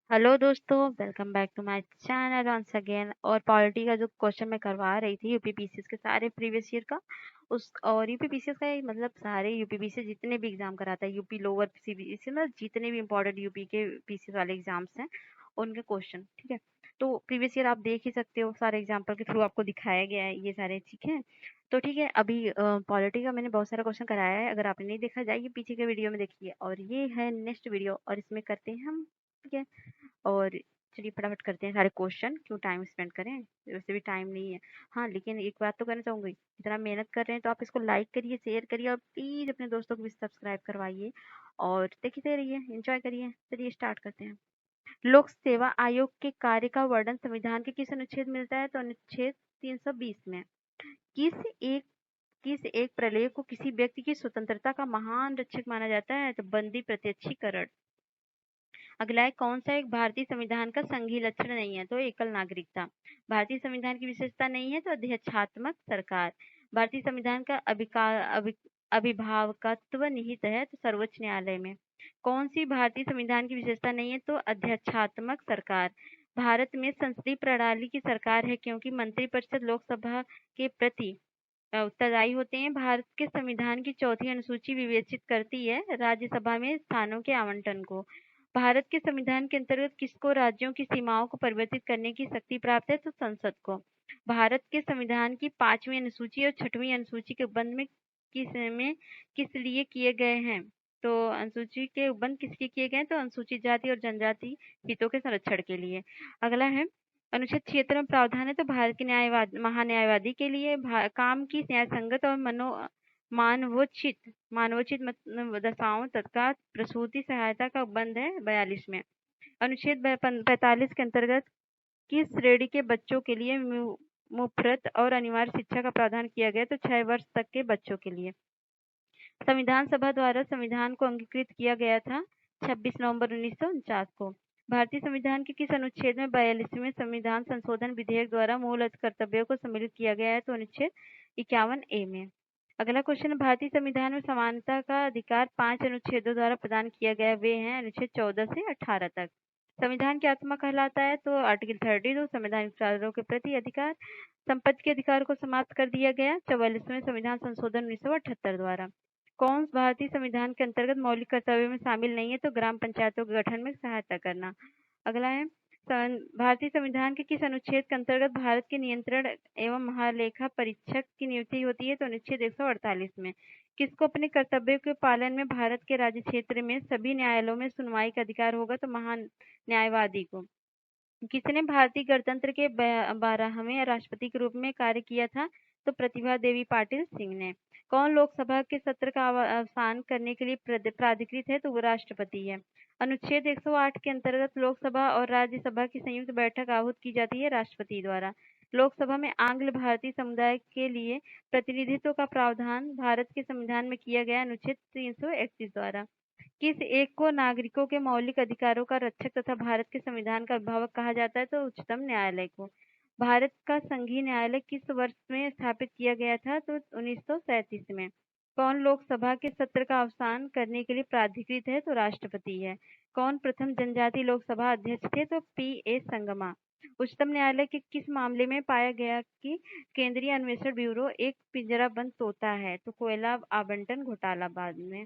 Hello दोस्तों, welcome back to my channel once again. और polity का जो क्वेश्चन मैं करवा रही थी यूपीपीसीएस के सारे प्रीवियस ईयर का उस और यूपीपीसीएस का मतलब सारे यूपीपीसीएस जितने भी एग्जाम कराता है यूपी लोअर सीबीएसई मतलब जितने भी इंपॉर्टेंट यूपी के पीसीएस वाले एग्जाम्स हैं उनके क्वेश्चन। ठीक है, तो प्रीवियस ईयर आप देख ही सकते हो, सारे एग्जाम्पल के थ्रू आपको दिखाया गया है ये सारे। ठीक है, तो ठीक है, अभी पॉलिटी का मैंने बहुत सारा क्वेश्चन कराया है। अगर आपने नहीं देखा जाइए पीछे के वीडियो में देखिए, और ये है नेक्स्ट वीडियो और इसमें करते हैं हम। ठीक है, और चलिए फटाफट करते हैं सारे क्वेश्चन, क्यों टाइम स्पेंड करें, वैसे भी टाइम नहीं है। हाँ, लेकिन एक बात तो कहना चाहूंगी, इतना मेहनत कर रहे हैं तो आप इसको लाइक करिए, शेयर करिए और प्लीज अपने दोस्तों को भी सब्सक्राइब करवाइए और देखते रहिए, एंजॉय करिए। चलिए स्टार्ट करते हैं। लोक सेवा आयोग के कार्य का वर्णन संविधान के किस अनुच्छेद में मिलता है? तो अनुच्छेद 320 में। किस एक किस एक प्रलय को किसी व्यक्ति की स्वतंत्रता का महान रक्षक माना जाता है? तो बंदी प्रत्यक्षीकरण। अगला है, कौन सा एक भारतीय संविधान का संघीय लक्षण नहीं है? तो एकल नागरिकता। भारतीय संविधान की विशेषता नहीं है? तो अध्यक्षात्मक सरकार। भारतीय संविधान का अभिभावकत्व निहित है? तो सर्वोच्च न्यायालय में। कौन सी भारतीय संविधान की विशेषता नहीं है? तो अध्यक्षात्मक सरकार। भारत में संसदीय प्रणाली की सरकार है क्योंकि मंत्रिपरिषद लोकसभा के प्रति उत्तरदायी होते हैं। भारत के संविधान की चौथी अनुसूची विवेचित करती है राज्यसभा में स्थानों के आवंटन को। भारत के संविधान के अंतर्गत किसको राज्यों की सीमाओं को परिवर्तित करने की शक्ति प्राप्त है? तो संसद को। भारत के संविधान की 5वीं अनुसूची और 6वीं अनुसूची के उपबंध में किस लिए किए गए हैं? तो अनुसूची के उपबंध किस लिए किए गए हैं? तो अनुसूचित जाति और जनजाति हितों के संरक्षण के लिए। अगला है, अनुच्छेद 76 में प्रावधान है? तो भारत के महान्यायवादी के लिए काम की न्याय संगत और मानवोचित दशाओं तत्काल प्रसूति सहायता का उपबंध है 42 में। अनुच्छेद 45 के अंतर्गत किस श्रेणी के बच्चों के लिए मुफ्त और अनिवार्य शिक्षा का प्रावधान किया गया? तो 6 वर्ष तक के बच्चों के लिए। संविधान सभा द्वारा संविधान को अंगीकृत किया गया था 26 नवंबर 1949 को। भारतीय संविधान के किस अनुच्छेद में 42वें संविधान संशोधन विधेयक द्वारा मूल कर्तव्यों को सम्मिलित किया गया है? तो अनुच्छेद 51A में। अगला क्वेश्चन, भारतीय संविधान में समानता का अधिकार 5 अनुच्छेदों द्वारा प्रदान किया गया, वे हैं अनुच्छेद 14 से 18 तक। संविधान की आत्मा कहलाता है? तो आर्टिकल 32 संवैधानिक अधिकारों के प्रति अधिकार। संपत्ति के अधिकार को समाप्त कर दिया गया 44वें संविधान संशोधन 1978 द्वारा। कौन भारतीय संविधान के अंतर्गत मौलिक कर्तव्यों में शामिल नहीं है? तो ग्राम पंचायतों के गठन में सहायता करना। अगला है, भारतीय संविधान के किस अनुच्छेद के अंतर्गत भारत के नियंत्रण एवं महालेखा परीक्षक की नियुक्ति होती है? तो अनुच्छेद 148 में। किसको अपने कर्तव्यों के पालन में भारत के राज्य क्षेत्र में सभी न्यायालयों में सुनवाई का अधिकार होगा? तो महान न्यायवादी को। किसने भारतीय गणतंत्र के 12वें राष्ट्रपति के रूप में कार्य किया था? तो प्रतिभा देवी पाटिल सिंह ने। कौन लोकसभा के सत्र का अवसान करने के लिए प्राधिकृत है? तो वो राष्ट्रपति है। अनुच्छेद 108 के अंतर्गत लोकसभा और राज्यसभा की संयुक्त बैठक आहूत की जाती है राष्ट्रपति द्वारा। लोकसभा में आंग्ल भारतीय समुदाय के लिए प्रतिनिधित्व का प्रावधान भारत के संविधान में किया गया अनुच्छेद 331 द्वारा। किस एक को नागरिकों के मौलिक अधिकारों का रक्षक तथा भारत के संविधान का अभिभावक कहा जाता है? तो उच्चतम न्यायालय को। भारत का संघीय न्यायालय किस वर्ष में स्थापित किया गया था? तो 1937 में। कौन लोकसभा के सत्र का अवसान करने के लिए प्राधिकृत है? तो राष्ट्रपति है। कौन प्रथम जनजातीय लोकसभा अध्यक्ष थे? तो P.A. संगमा। उच्चतम न्यायालय के किस मामले में पाया गया कि केंद्रीय अन्वेषण ब्यूरो एक पिंजराबंद तोता है? तो कोयला आवंटन घोटाला बाद में।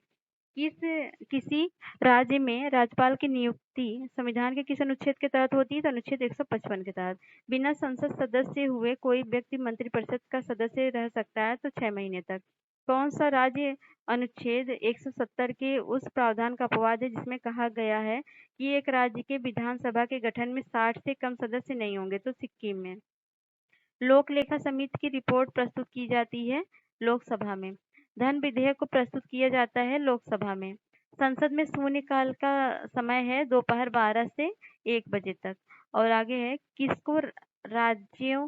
किसी राज्य में राज्यपाल की नियुक्ति संविधान के किस अनुच्छेद के तहत होती है? तो अनुच्छेद 155 के तहत। बिना संसद सदस्य हुए कोई व्यक्ति मंत्रिपरिषद का सदस्य रह सकता है? तो 6 महीने तक। कौन सा राज्य अनुच्छेद 170 के उस प्रावधान का अपवाद है जिसमें कहा गया है कि एक राज्य के विधानसभा के गठन में 60 से कम सदस्य नहीं होंगे? तो सिक्किम में। लोक लेखा समिति की रिपोर्ट प्रस्तुत की जाती है लोकसभा में। धन विधेयक को प्रस्तुत किया जाता है लोकसभा में। संसद में शून्यकाल का समय है दोपहर 12 से 1 बजे तक। और आगे है, किसको राज्यों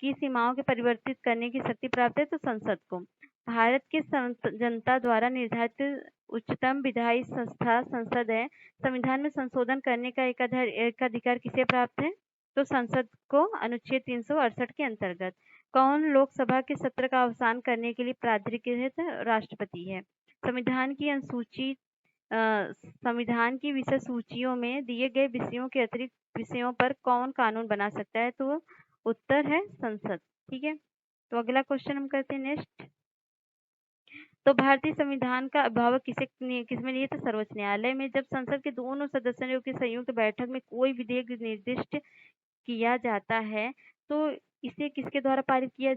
की सीमाओं के परिवर्तित करने की शक्ति प्राप्त है? तो संसद को। भारत के जनता द्वारा निर्धारित उच्चतम विधायी संस्था संसद है। संविधान में संशोधन करने का एकाधिकार किसे प्राप्त है? तो संसद को अनुच्छेद 368 के अंतर्गत। कौन लोकसभा के सत्र का अवसान करने के लिए प्राधिकृत राष्ट्रपति है? संविधान की अनुसूची संविधान की विषय सूचियों में दिए गए विषयों के अतिरिक्त विषयों पर कौन कानून बना सकता है? तो उत्तर है संसद। ठीक है, तो अगला क्वेश्चन हम करते हैं नेक्स्ट। तो भारतीय संविधान का अभिभावक किसमें नहीं है? तो सर्वोच्च न्यायालय में। जब संसद के दोनों सदस्यों की संयुक्त बैठक में कोई विधेयक निर्दिष्ट किया जाता है तो इसे किसके द्वारा पारित किया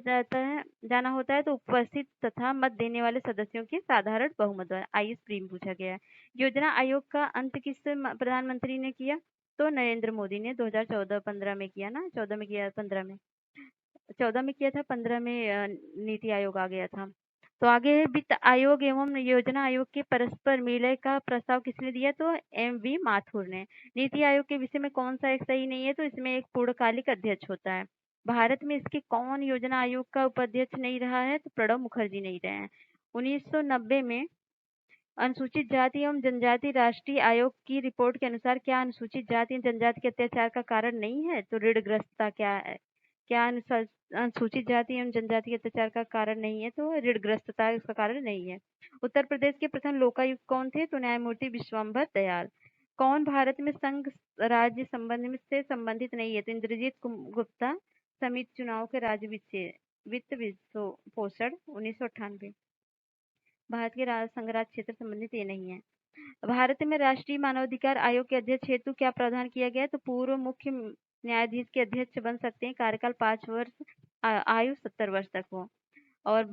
जाना होता है? तो उपस्थित तथा मत देने वाले सदस्यों के साधारण बहुमत द्वारा। आइए स्क्रीन पूछा गया है। योजना आयोग का अंत किस प्रधानमंत्री ने किया? तो नरेंद्र मोदी ने 2014-15 में किया ना, 14 में किया, 15 में, 14 में किया था, 15 में नीति आयोग आ गया था। तो आगे है वित्त आयोग एवं योजना आयोग के परस्पर विलय का प्रस्ताव किसने दिया? तो एम.वी. माथुर ने। नीति आयोग के विषय में कौन सा एक सही नहीं है? तो इसमें एक पूर्णकालिक अध्यक्ष होता है। भारत में इसके कौन योजना आयोग का उपाध्यक्ष नहीं रहा है? तो प्रणब मुखर्जी नहीं रहे हैं। 1990 में अनुसूचित जाति एवं जनजाति राष्ट्रीय आयोग की रिपोर्ट के अनुसार क्या अनुसूचित जाति एवं जनजाति के अत्याचार का कारण नहीं है? तो ऋणग्रस्तता क्या है? क्या अनुसूचित जाति एवं जनजाति के अत्याचार का कारण नहीं है? तो ऋणग्रस्तता इसका कारण नहीं है। उत्तर प्रदेश के प्रथम लोकायुक्त कौन थे? तो न्यायमूर्ति विश्वम्भर दयाल। कौन भारत में संघ राज्य संबंध से संबंधित नहीं है? तो इंद्रजीत गुप्ता। समिति चुनाव के राज्य वित्त पोषण 1998। भारत के संघ राज्य क्षेत्र संबंधित ये नहीं है। भारत में राष्ट्रीय मानवाधिकार आयोग के अध्यक्ष हेतु क्या प्रावधान किया गया है? तो पूर्व मुख्य न्यायाधीश के अध्यक्ष बन सकते हैं, कार्यकाल 5 वर्ष, आयु 70 वर्ष तक हो। और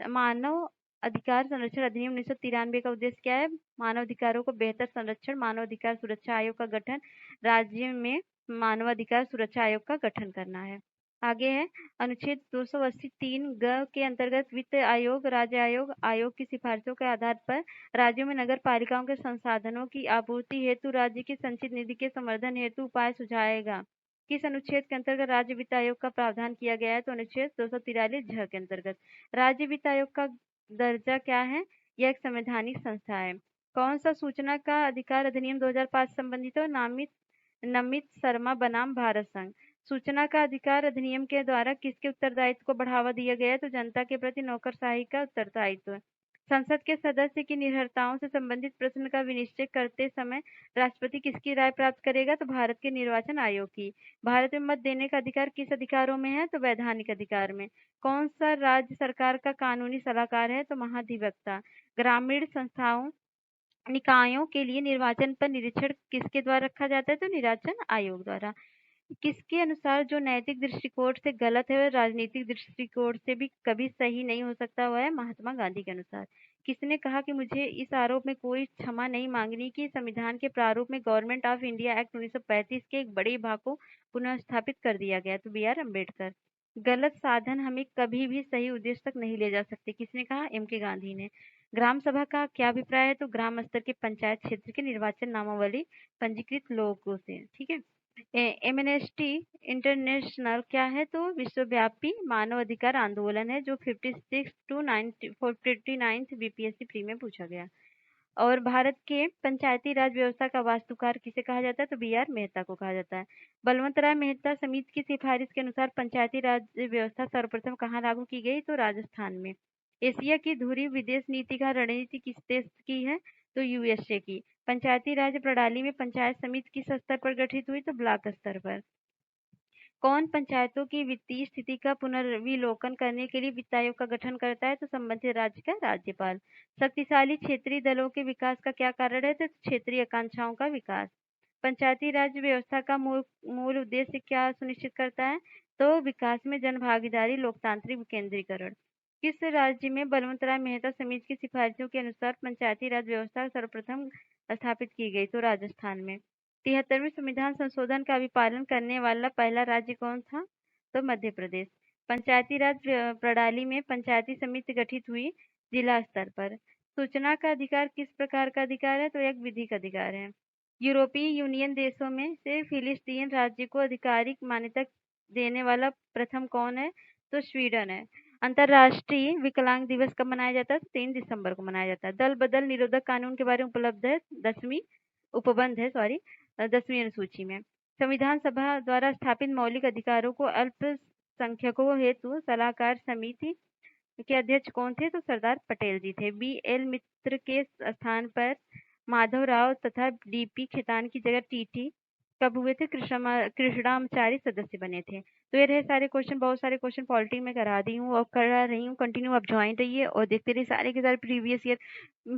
मानव अधिकार संरक्षण अधिनियम 1993 का उद्देश्य क्या है? मानव अधिकारों को बेहतर संरक्षण, मानव अधिकार सुरक्षा आयोग का गठन, राज्य में मानवाधिकार सुरक्षा आयोग का गठन करना है। आगे है अनुच्छेद 280(3) ग के अंतर्गत वित्त आयोग राज्य आयोग की सिफारिशों के आधार पर राज्यों में नगर पालिकाओं के संसाधनों की आपूर्ति हेतु राज्य की संचित निधि के संवर्धन हेतु उपाय सुझाएगा। किस अनुच्छेद के अंतर्गत राज्य वित्त आयोग का प्रावधान किया गया है? तो अनुच्छेद 243 झ के अंतर्गत। राज्य वित्त आयोग का दर्जा क्या है? यह एक संवैधानिक संस्था है। कौन सा सूचना का अधिकार अधिनियम 2005 संबंधित हो? नमित शर्मा बनाम भारत संघ। सूचना का अधिकार अधिनियम के द्वारा किसके उत्तरदायित्व को बढ़ावा दिया गया है? तो जनता के प्रति नौकरशाही का उत्तरदायित्व। संसद के सदस्य की निर्भरताओं से संबंधित प्रश्न का विनिश्चय करते समय राष्ट्रपति किसकी राय प्राप्त करेगा? तो भारत के निर्वाचन आयोग की। भारत में मत देने का अधिकार किस अधिकारों में है? तो वैधानिक अधिकार में। कौन सा राज्य सरकार का कानूनी सलाहकार है? तो महाधिवक्ता। ग्रामीण संस्थाओं निकायों के लिए निर्वाचन पर निरीक्षण किसके द्वारा रखा जाता है? तो निर्वाचन आयोग द्वारा। किसके अनुसार जो नैतिक दृष्टिकोण से गलत है वह राजनीतिक दृष्टिकोण से भी कभी सही नहीं हो सकता? वह है महात्मा गांधी के अनुसार। किसने कहा कि मुझे इस आरोप में कोई क्षमा नहीं मांगनी कि संविधान के प्रारूप में गवर्नमेंट ऑफ इंडिया एक्ट 1935 के एक बड़े भाग को पुनः स्थापित कर दिया गया? तो बी.आर. अम्बेडकर। गलत साधन हमें कभी भी सही उद्देश्य तक नहीं ले जा सकते। किसने कहा? एम.के. गांधी ने। ग्राम सभा का क्या अभिप्राय है? तो ग्राम स्तर के पंचायत क्षेत्र के निर्वाचन नामावली पंजीकृत लोगों से। ठीक है। एमनेस्टी इंटरनेशनल क्या है? तो विश्वव्यापी मानव अधिकार आंदोलन है जो 56 to 49 बीपीएससी प्री में पूछा गया। और भारत के पंचायती राज व्यवस्था का वास्तुकार किसे कहा जाता है? तो बी.आर. मेहता को कहा जाता है। बलवंत राय मेहता समिति की सिफारिश के अनुसार पंचायती राज व्यवस्था सर्वप्रथम कहाँ लागू की गई? तो राजस्थान में। एशिया की धुरी विदेश नीति का रणनीति किस देश की है? तो यूएसए की। पंचायती राज प्रणाली में पंचायत समिति किस स्तर पर गठित हुई? तो ब्लॉक स्तर पर। कौन पंचायतों की वित्तीय स्थिति का पुनर्विलोकन करने के लिए वित्त आयोग का गठन करता है? तो संबंधित राज्य का राज्यपाल। शक्तिशाली क्षेत्रीय दलों के विकास का क्या कारण है? तो क्षेत्रीय आकांक्षाओं का विकास। पंचायती राज व्यवस्था का मूल उद्देश्य क्या सुनिश्चित करता है? तो विकास में जनभागीदारी, लोकतांत्रिक विकेंद्रीकरण। किस राज्य में बलवंत राय मेहता समिति की सिफारिशों के अनुसार पंचायती राज व्यवस्था सर्वप्रथम स्थापित की गई? तो राजस्थान में। 73वें संविधान संशोधन का अभिपालन करने वाला पहला राज्य कौन था? तो मध्य प्रदेश। पंचायती राज प्रणाली में पंचायती समिति गठित हुई जिला स्तर पर। सूचना का अधिकार किस प्रकार का अधिकार है? तो एक विधिक अधिकार है। यूरोपीय यूनियन देशों में से फिलिस्तीन राज्य को आधिकारिक मान्यता देने वाला प्रथम कौन है? तो स्वीडन है। अंतरराष्ट्रीय विकलांग दिवस कब मनाया जाता है? 3 दिसंबर को मनाया जाता है। दल बदल निरोधक कानून के बारे में उपलब्ध है 10वीं उपबंध है 10वीं अनुसूची में। संविधान सभा द्वारा स्थापित मौलिक अधिकारों को अल्पसंख्यकों हेतु सलाहकार समिति के अध्यक्ष कौन थे? तो सरदार पटेल जी थे। बी.एल. मित्र के स्थान पर माधव राव तथा डीपी खेतान की जगह टीटी कब हुए थे? कृष्णामाचारी सदस्य बने थे। तो ये रहे सारे क्वेश्चन, बहुत सारे क्वेश्चन पॉलिटी में करा दी हूँ और करा रही हूँ कंटिन्यू। आप ज्वाइन रहिए और देखते रहिए सारे के सारे प्रीवियस ईयर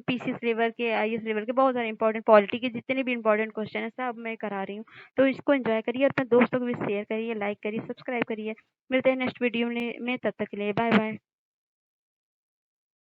पीसीएस लेवल के, आईएएस लेवल के बहुत सारे इंपॉर्टेंट पॉलिटी के जितने भी इंपॉर्टेंट क्वेश्चन है सब मैं करा रही हूँ। तो इसको एंजॉय करिए और अपने दोस्तों को भी शेयर करिए, लाइक करिए, सब्सक्राइब करिए। मिलते हैं नेक्स्ट वीडियो में, तब तक के लिए बाय बाय।